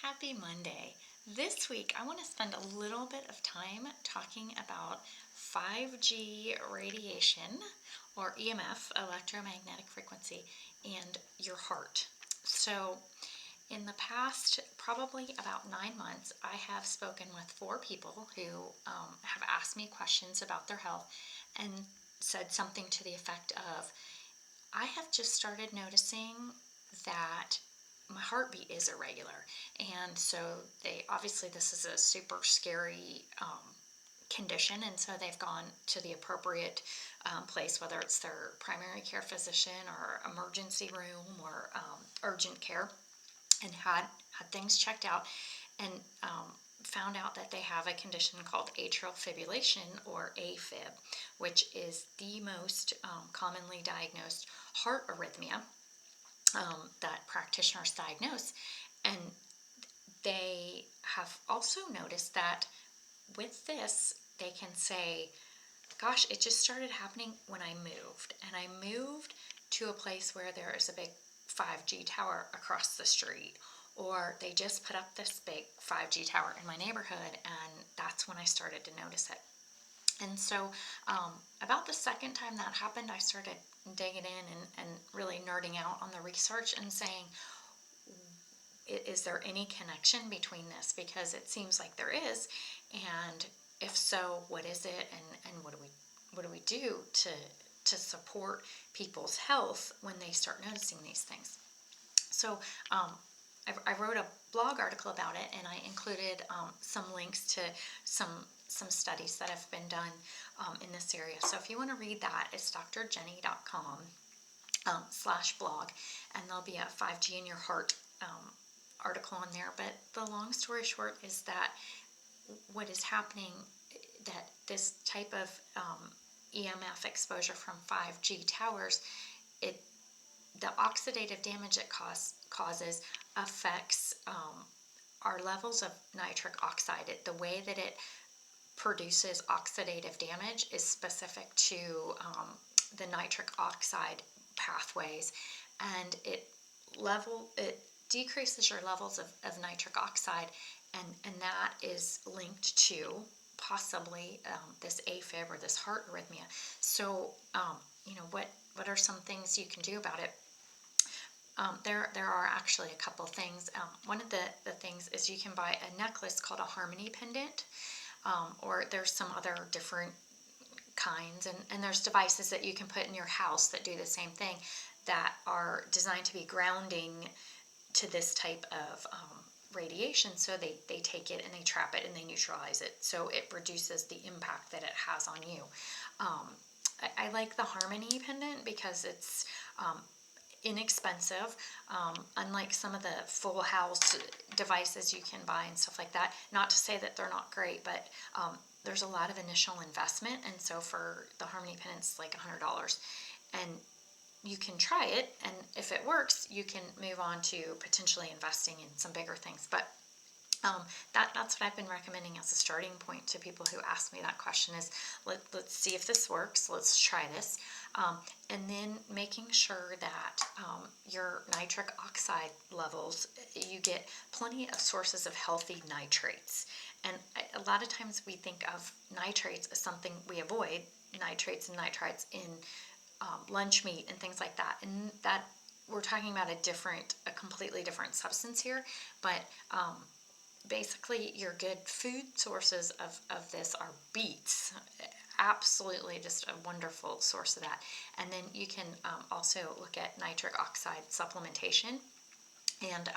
Happy Monday. This week I want to spend a little bit of time talking about 5G radiation, or EMF, electromagnetic frequency, and your heart. So in the past probably about 9 months, I have spoken with 4 people who have asked me questions about their health and said something to the effect of, I have just started noticing that my heartbeat is irregular. And so they obviously, this is a super scary condition, and so they've gone to the appropriate place, whether it's their primary care physician or emergency room or urgent care, and had things checked out, and found out that they have a condition called atrial fibrillation, or AFib, which is the most commonly diagnosed heart arrhythmia that practitioners diagnose. And they have also noticed that with this, they can say, gosh, it just started happening when I moved. And I moved to a place where there is a big 5G tower across the street. Or they just put up this big 5G tower in my neighborhood, and that's when I started to notice it. And so about the second time that happened, I started digging in and really nerding out on the research and saying, is there any connection between this? Because it seems like there is, and if so, what is it, and what do we do to support people's health when they start noticing these things? So I wrote a blog article about it, and I included some links to some studies that have been done in this area. So if you want to read that, it's drjeni.com /blog, and there'll be a 5G in your heart article on there. But the long story short is that what is happening, that this type of EMF exposure from 5G towers, the oxidative damage it causes affects our levels of nitric oxide. The way that it produces oxidative damage is specific to the nitric oxide pathways, and it decreases your levels of nitric oxide, and that is linked to possibly this AFib, or this heart arrhythmia. So what are some things you can do about it? There are actually a couple things. One of the things is you can buy a necklace called a harmony pendant, or there's some other different kinds, and there's devices that you can put in your house that do the same thing, that are designed to be grounding to this type of radiation. So they take it and they trap it and they neutralize it, so it reduces the impact that it has on you. I like the harmony pendant because it's inexpensive, unlike some of the full house devices you can buy and stuff like that. Not to say that they're not great, but there's a lot of initial investment, and so for the harmony pendant, it's like $100, and you can try it, and if it works, you can move on to potentially investing in some bigger things. But that's what I've been recommending as a starting point to people who ask me that question, is let's see if this works, let's try this, and then making sure that your nitric oxide levels, you get plenty of sources of healthy nitrates. And a lot of times we think of nitrates as something we avoid, nitrates and nitrites in lunch meat and things like that, and that we're talking about a completely different substance here. But basically, your good food sources of this are beets. Absolutely just a wonderful source of that. And then you can also look at nitric oxide supplementation. And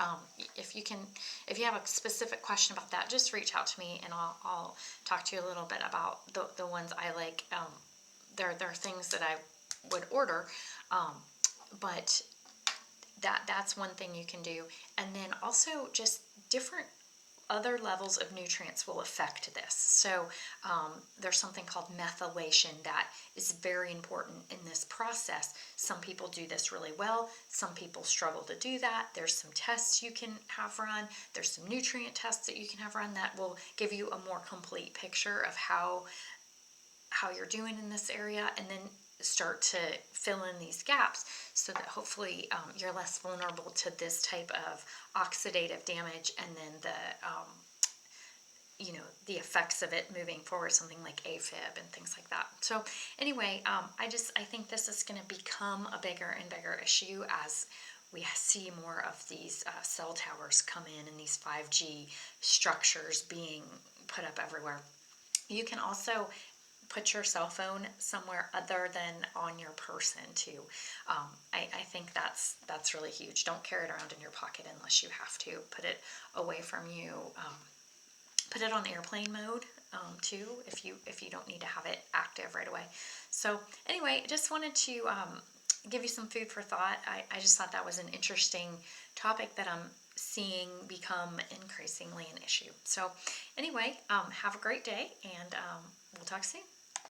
if you have a specific question about that, just reach out to me, and I'll talk to you a little bit about the ones I like. There are things that I would order, but that's one thing you can do. And then also just different other levels of nutrients will affect this. So there's something called methylation that is very important in this process. Some people do this really well. Some people struggle to do that. There's some tests you can have run. There's some nutrient tests that you can have run that will give you a more complete picture of how you're doing in this area. And then start to fill in these gaps so that hopefully you're less vulnerable to this type of oxidative damage, and then the effects of it moving forward, something like AFib and things like that. So anyway, I think this is going to become a bigger and bigger issue as we see more of these cell towers come in and these 5G structures being put up everywhere. You can also put your cell phone somewhere other than on your person too. I think that's really huge. Don't carry it around in your pocket unless you have to. Put it away from you. Put it on airplane mode too if you don't need to have it active right away. So anyway, just wanted to give you some food for thought. I just thought that was an interesting topic that I'm seeing become increasingly an issue. So anyway, have a great day, and we'll talk soon.